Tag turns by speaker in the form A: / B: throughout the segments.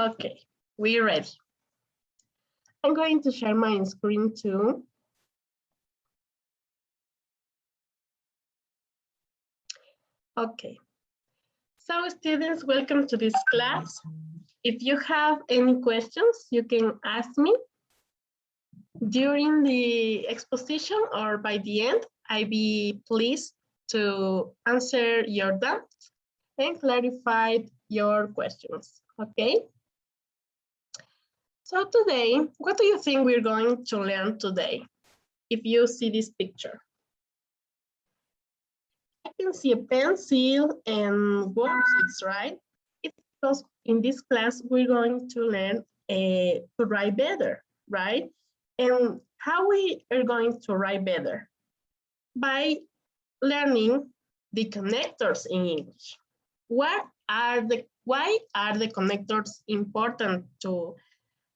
A: Okay, we're ready. I'm going to share my screen too. Okay, so students, welcome to this class. If you have any questions, you can ask me during the exposition or by the end. I'd be pleased to answer your doubts and clarify your questions, okay? So today, what do you think we're going to learn today? If you see this picture. I can see a pencil and worksheets, right? It's because in this class, we're going to learn to write better, right? And how we are going to write better? By learning the connectors in English. Why are the connectors important to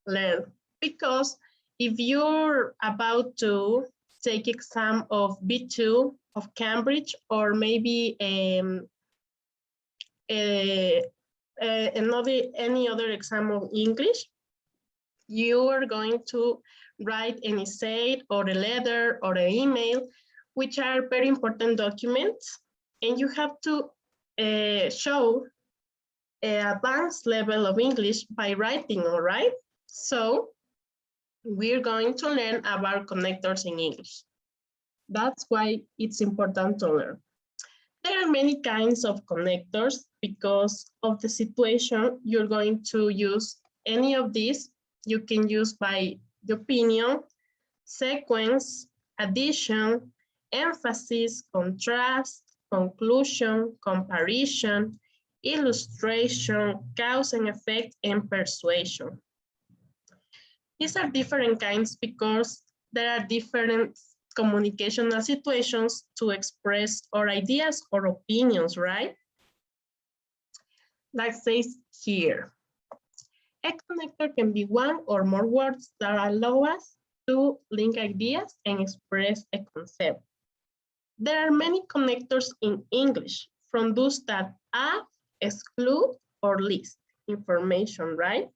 A: learn? Because if you're about to take exam of B2 of Cambridge or maybe any other exam of English, you are going to write an essay or a letter or an email, which are very important documents, and you have to show an advanced level of English by writing, all right? So we're going to learn about connectors in English. That's why it's important to learn. There are many kinds of connectors because of the situation. You're going to use any of these. You can use by the opinion, sequence, addition, emphasis, contrast, conclusion, comparison, illustration, cause and effect, and persuasion. These are different kinds because there are different communicational situations to express our ideas or opinions, right? Like says here, a connector can be one or more words that allow us to link ideas and express a concept. There are many connectors in English, from those that add, exclude, or list information, right?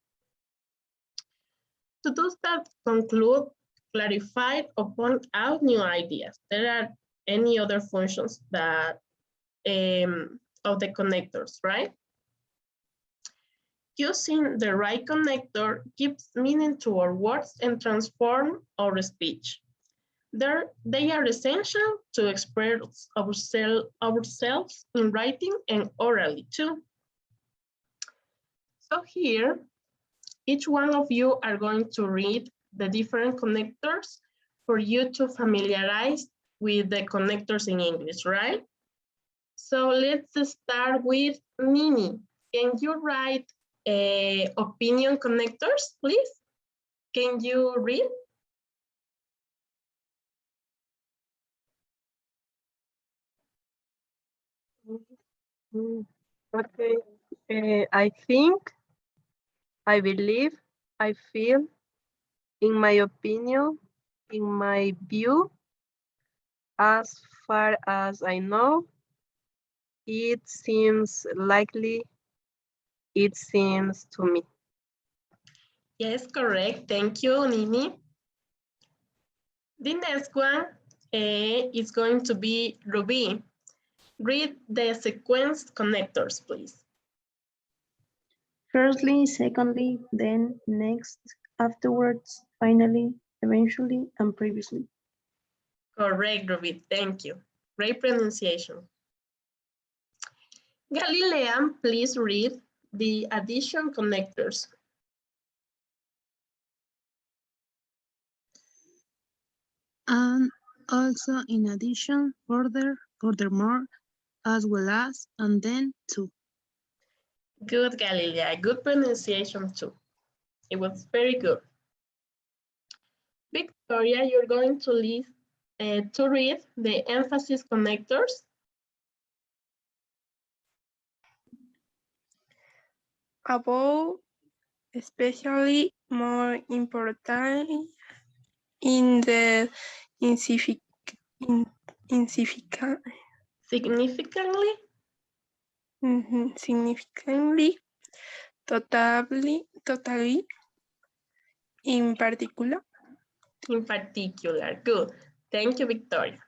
A: To those that conclude, clarify, or point out new ideas. There are any other functions that of the connectors, right? Using the right connector gives meaning to our words and transform our speech. They are essential to express ourselves in writing and orally too. So here, each one of you are going to read the different connectors for you to familiarize with the connectors in English, right? So let's start with Nini. Can you write opinion connectors, please? Can you read?
B: Okay, I think, I believe, I feel, in my opinion, in my view, as far as I know, it seems likely, it seems to me.
A: Yes, correct. Thank you, Nini. The next one is going to be Ruby. Read the sequence connectors, please.
C: Firstly, secondly, then, next, afterwards, finally, eventually, and previously.
A: Correct, Ruby. Thank you. Great pronunciation. Galilea, please read the addition connectors.
D: And also in addition, further, furthermore, as well as, and then to.
A: Good, Galilea. Good pronunciation too. It was very good. Victoria, you're going to read the emphasis connectors.
E: Above, especially more important in the
A: Significantly?
E: significantly, totally, totally, in particular.
A: In particular, good. Thank you, Victoria.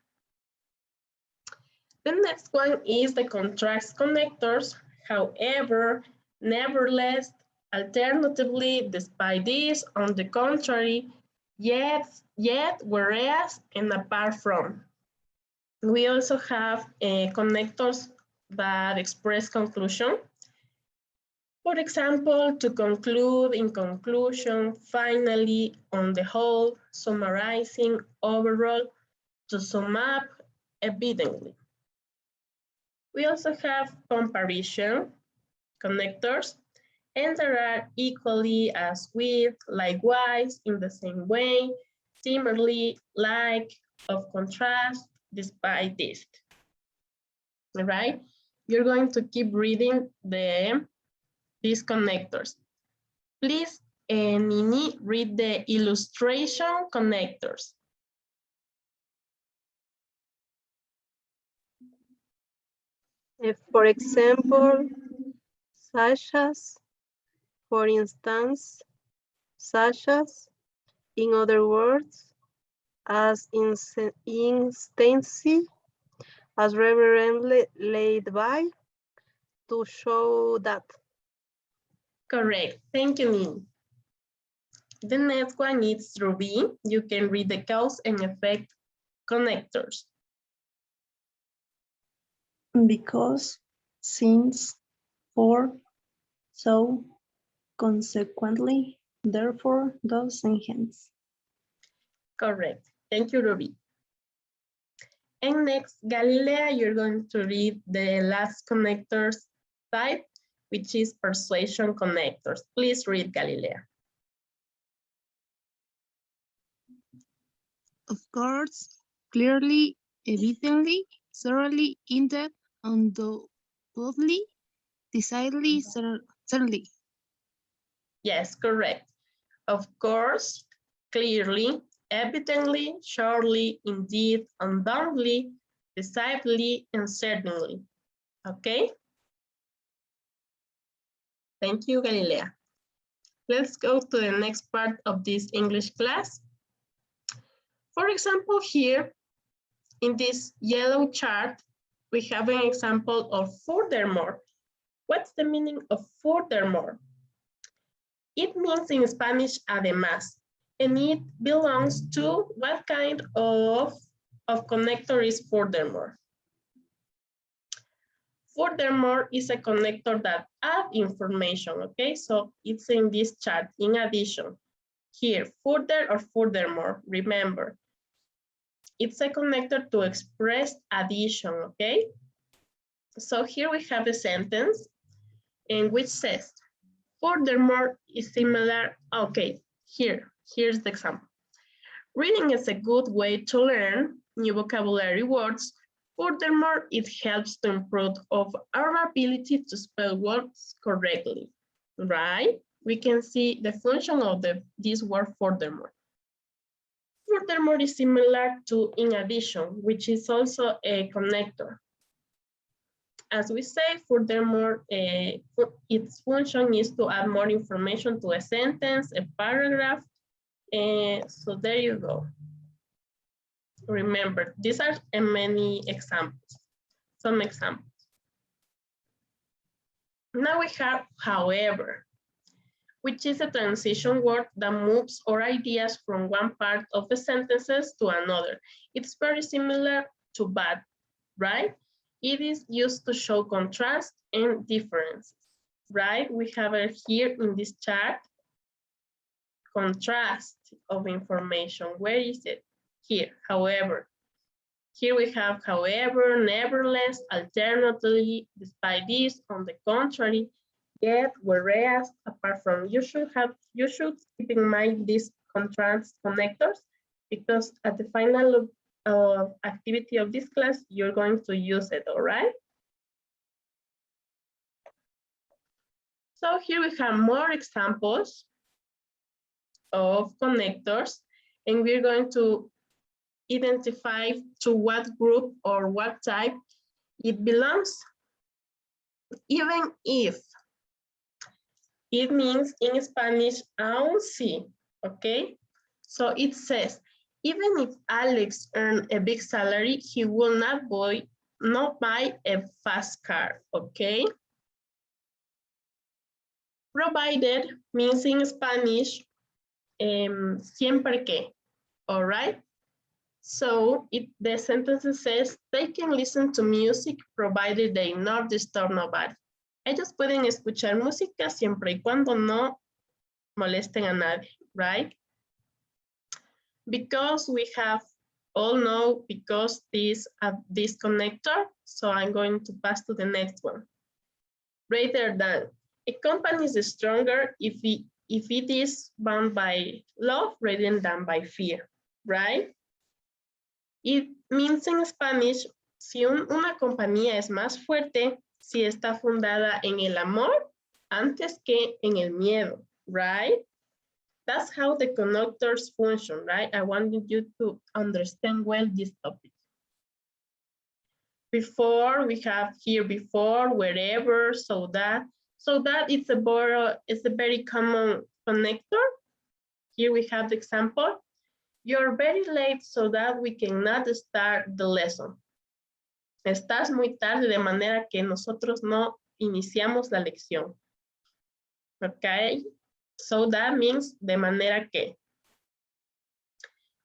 A: The next one is the contrast connectors. However, nevertheless, alternatively, despite this, on the contrary, yet, whereas, and apart from. We also have connectors that express conclusion. For example, to conclude, in conclusion, finally, on the whole, summarizing, overall, to sum up, evidently. We also have comparison connectors, and there are equally, as with, likewise, in the same way, similarly, like, of contrast, despite this. All right, you're going to keep reading these connectors. Please, Nini, read the illustration connectors.
B: For example, such as, for instance, such as, in other words, as instancy, as reverently laid by, to show that.
A: Correct. Thank you, Nini. The next one is Ruby. You can read the cause and effect connectors.
C: Because, since, for, so, consequently, therefore, thus, and hence.
A: Correct. Thank you, Ruby. And next, Galilea, you're going to read the last connectors type, which is persuasion connectors. Please read, Galilea.
D: Of course, clearly, evidently, thoroughly, in-depth, undoubtedly, decidedly, certainly.
A: Yes, correct. Of course, clearly, evidently, surely, indeed, undoubtedly, decidedly, and certainly. Okay? Thank you, Galilea. Let's go to the next part of this English class. For example, here in this yellow chart, we have an example of furthermore. What's the meaning of furthermore? It means in Spanish, además, and it belongs to what kind of connector is furthermore? Furthermore is a connector that adds information, okay? So it's in this chart, in addition. Here, further or furthermore, remember. It's a connector to express addition, okay? So here we have a sentence in which says, furthermore is similar, okay, here's the example. Reading is a good way to learn new vocabulary words. Furthermore, it helps to improve of our ability to spell words correctly, right? We can see the function of this word furthermore. Furthermore is similar to in addition, which is also a connector. As we say, furthermore, its function is to add more information to a sentence, a paragraph. So there you go. Remember, these are many examples, some examples. Now we have however, which is a transition word that moves our ideas from one part of the sentences to another. It's very similar to but, right? It is used to show contrast and differences, right? We have it here in this chart, contrast of information. Where is it? Here, however. Here we have however, nevertheless, alternatively, despite this, on the contrary, yet, whereas, apart from. You should keep in mind these contrast connectors, because at the final activity of this class, you're going to use it, all right? So here we have more examples of connectors, and we're going to identify to what group or what type it belongs. Even if It means in Spanish, aún sí, okay? So it says, even if Alex earned a big salary, he will not buy a fast car, okay? Provided means in Spanish, siempre que, all right? So the sentence says, they can listen to music provided they not disturb nobody. Ellos pueden escuchar música siempre y cuando no molesten a nadie, right? Because we have all know because this connector, so I'm going to pass to the next one. Rather than, a company is stronger if it is bound by love rather than by fear, right? It means in Spanish, si una compañía es más fuerte, si está fundada en el amor antes que en el miedo, right? That's how the connectors function, right? I wanted you to understand well this topic. Before, we have here before, wherever, so that it's a very common connector. Here we have the example. You're very late so that we cannot start the lesson. Estás muy tarde de manera que nosotros no iniciamos la lección. Okay, so that means de manera que.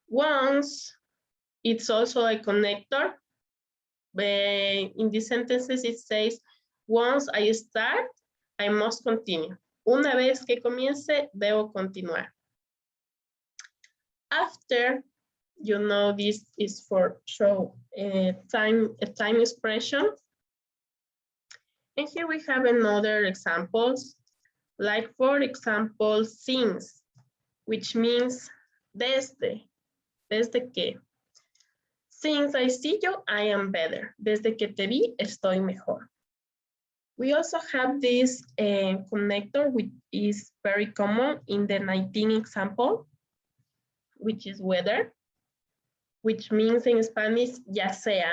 A: Once, it's also a connector. In these sentences, it says, once I start, I must continue. Una vez que comience, debo continuar. After, you know, this is for show a time expression. And here we have another examples, like for example, since, which means desde que. Since I see you, I am better. Desde que te vi, estoy mejor. We also have this connector, which is very common in the 19 example, which is weather, which means in Spanish, ya sea.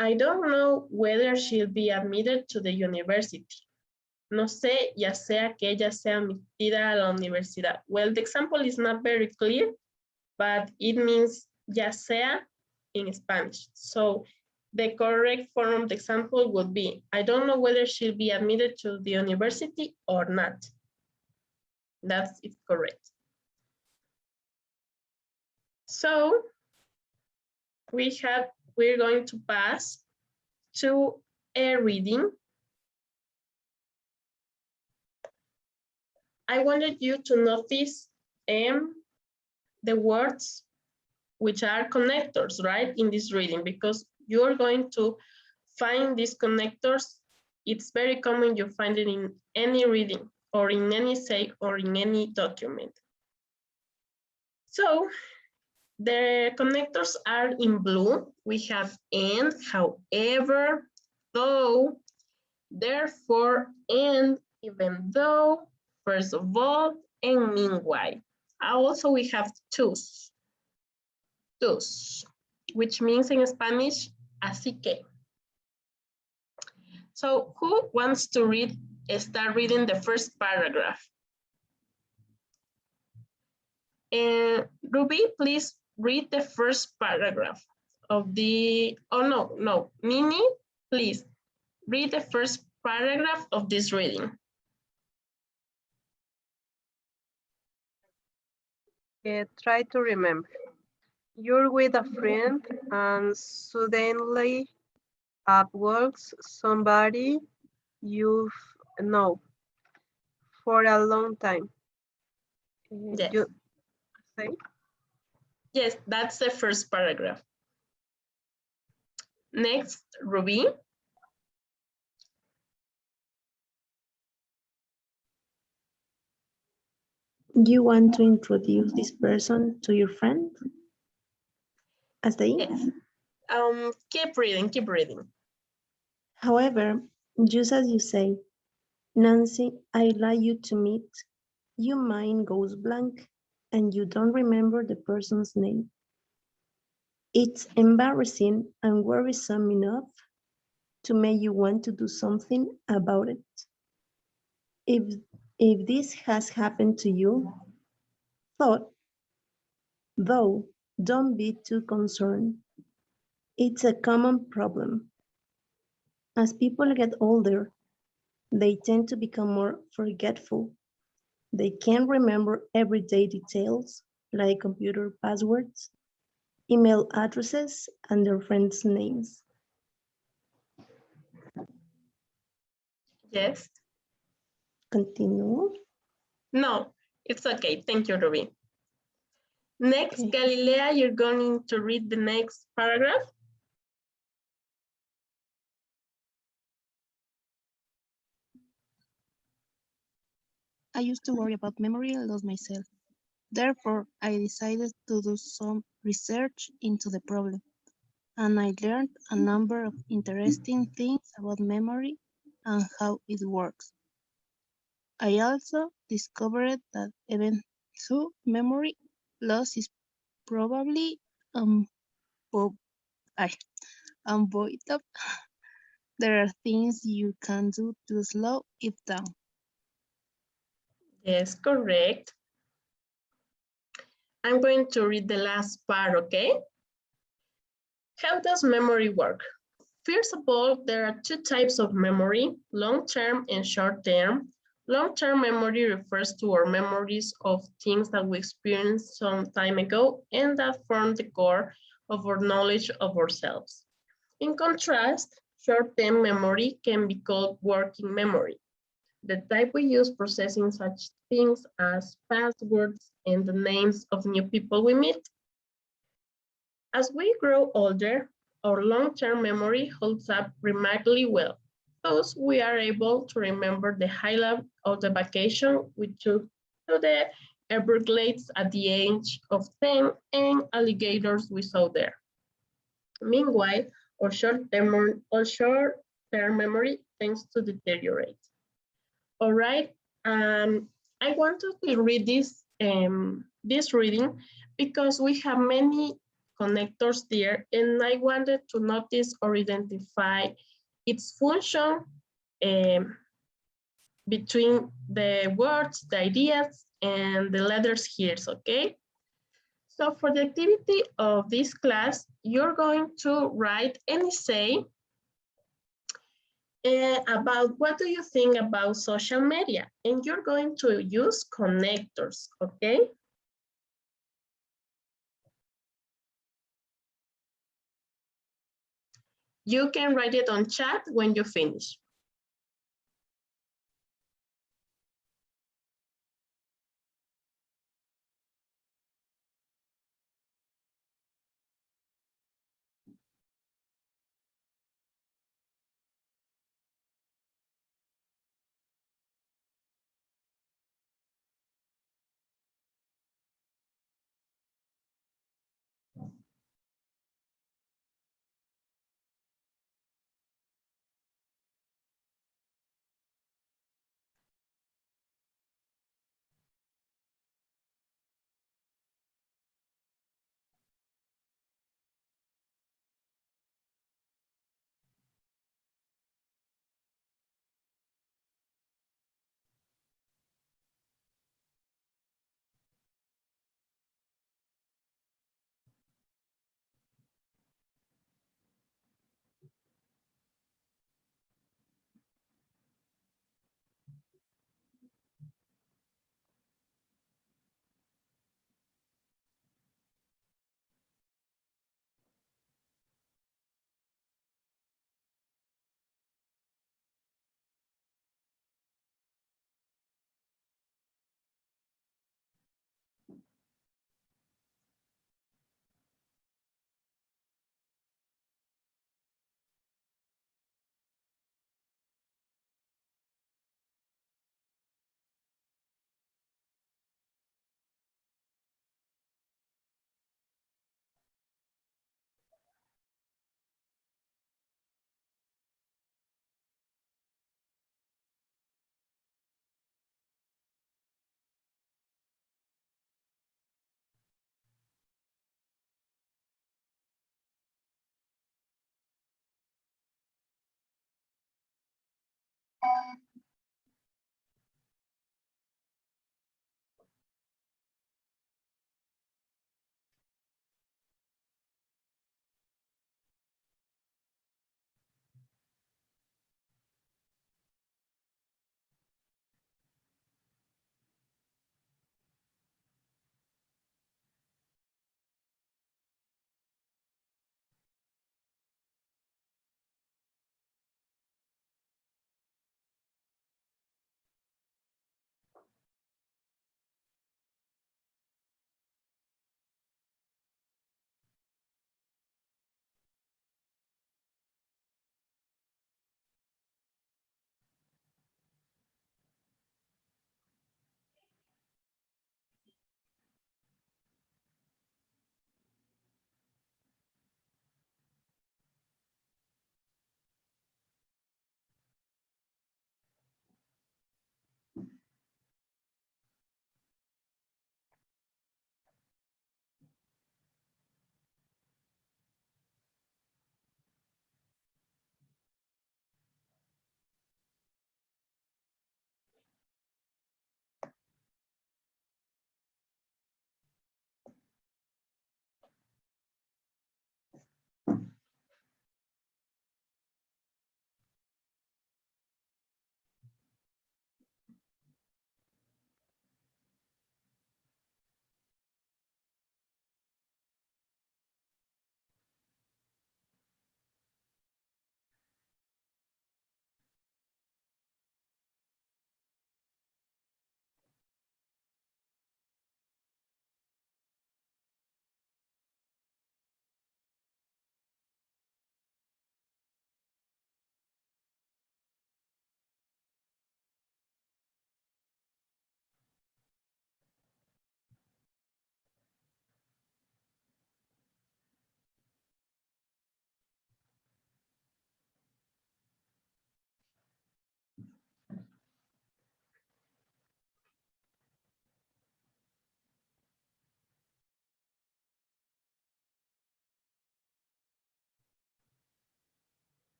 A: I don't know whether she'll be admitted to the university. No sé, ya sea que ella sea admitida a la universidad. Well, the example is not very clear, but it means ya sea in Spanish. So the correct form of the example would be, I don't know whether she'll be admitted to the university or not. That's it correct. So we're going to pass to a reading. I wanted you to notice the words which are connectors, right, in this reading, because you're going to find these connectors. It's very common you find it in any reading or in any essay or in any document. So the connectors are in blue. We have and, however, though, therefore, and, even though, first of all, and meanwhile. Also, we have tus, which means in Spanish, así que. So who wants to start reading the first paragraph? Ruby, please read the first paragraph of the, Mini, please read the first paragraph of this reading.
B: Try to remember. You're with a friend and suddenly up walks somebody you've known for a long time.
A: Yes.
B: You say?
A: Yes, that's the first paragraph. Next, Ruby.
C: You want to introduce this person to your friend? Hasta ahí.
A: Yes. Keep reading.
C: However, just as you say, Nancy, I'd like you to meet, your mind goes blank and you don't remember the person's name. It's embarrassing and worrisome enough to make you want to do something about it. If this has happened to you, though, don't be too concerned. It's a common problem. As people get older, they tend to become more forgetful. They can't remember everyday details like computer passwords, email addresses, and their friends' names.
A: Yes.
C: Continue.
A: No, it's okay. Thank you, Ruby. Next,
C: Okay.
A: Galilea, you're going to read the next paragraph.
D: I used to worry about memory loss myself. Therefore, I decided to do some research into the problem, and I learned a number of interesting things about memory and how it works. I also discovered that even though memory loss is probably unavoidable, there are things you can do to slow it down.
A: Yes, correct. I'm going to read the last part, okay? How does memory work? First of all, there are two types of memory, long-term and short-term. Long-term memory refers to our memories of things that we experienced some time ago and that form the core of our knowledge of ourselves. In contrast, short-term memory can be called working memory, the type we use processing such things as passwords and the names of new people we meet. As we grow older, our long-term memory holds up remarkably well. Thus, we are able to remember the highlight of the vacation we took to the Everglades at the age of 10 and alligators we saw there. Meanwhile, our short-term memory tends to deteriorate. All right, I wanted to read this reading because we have many connectors there, and I wanted to notice or identify its function between the words, the ideas, and the letters here, okay? So for the activity of this class, you're going to write an essay about what do you think about social media, and you're going to use connectors, okay? You can write it on chat when you finish.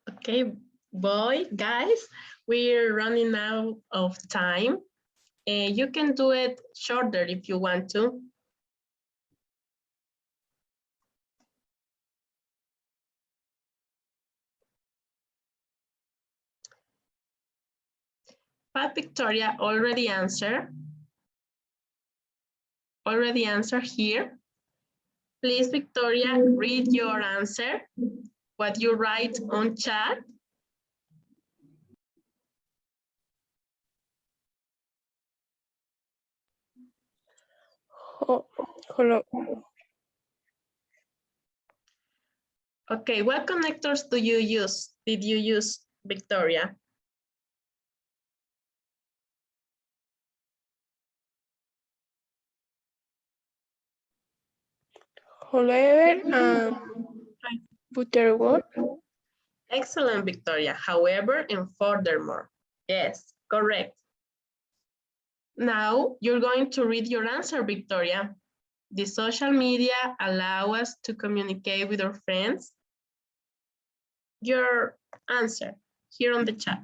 A: Okay, guys, we're running out of time. You can do it shorter if you want to. But Victoria already answered here. Please, Victoria, read your answer, what you write on chat.
E: Hello.
A: Okay, what connectors did you use, Victoria?
E: However, Butterworth.
A: Excellent, Victoria. However, and furthermore. Yes, correct. Now you're going to read your answer, Victoria. The social media allow us to communicate with our friends. your answer here on the chat.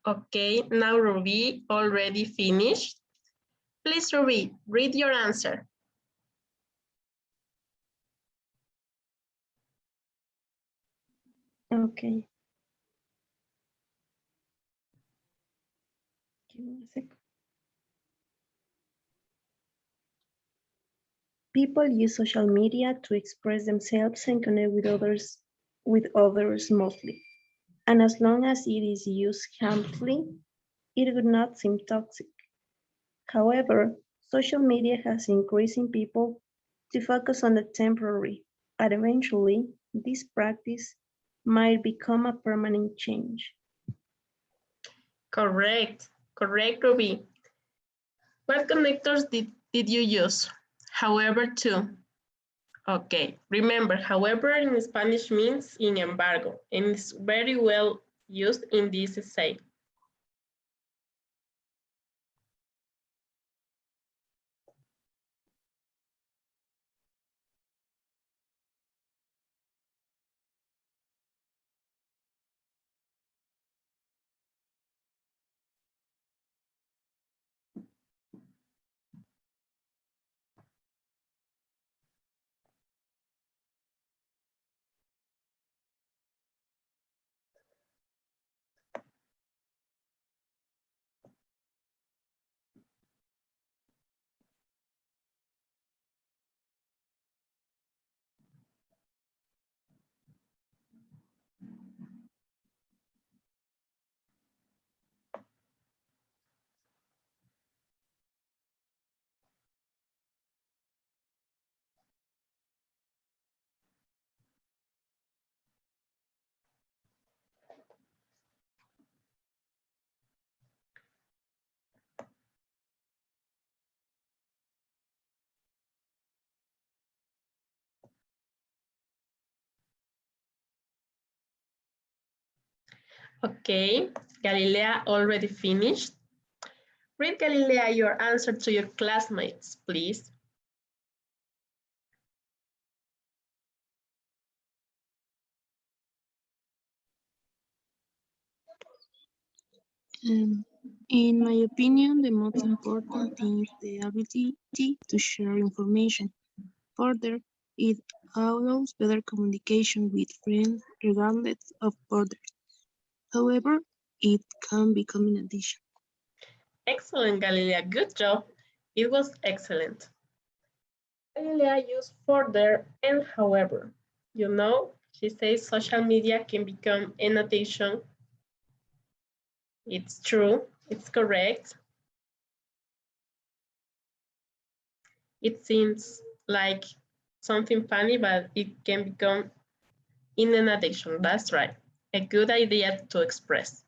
A: Okay, now Ruby already finished. Please, Ruby, read your answer.
C: Okay. Give me a sec. People use social media to express themselves and connect with others mostly. And as long as it is used harmfully, it would not seem toxic. However, social media has increasing people to focus on the temporary, and eventually this practice might become a permanent change.
A: Correct, correct, Ruby. What connectors did you use? However, to. Okay, remember, however in Spanish means in embargo, and it's very well used in this essay. Okay, Galilea already finished. Read, Galilea, your answer to your classmates, please.
D: In my opinion, the most important thing is the ability to share information. Further, it allows better communication with friends regardless of borders. However, it can become an addiction.
A: Excellent, Galilea, good job. It was excellent. Galilea used further and however. You know, she says social media can become an addiction. It's true, it's correct. It seems like something funny, but it can become in an addiction. That's right. A good idea to express.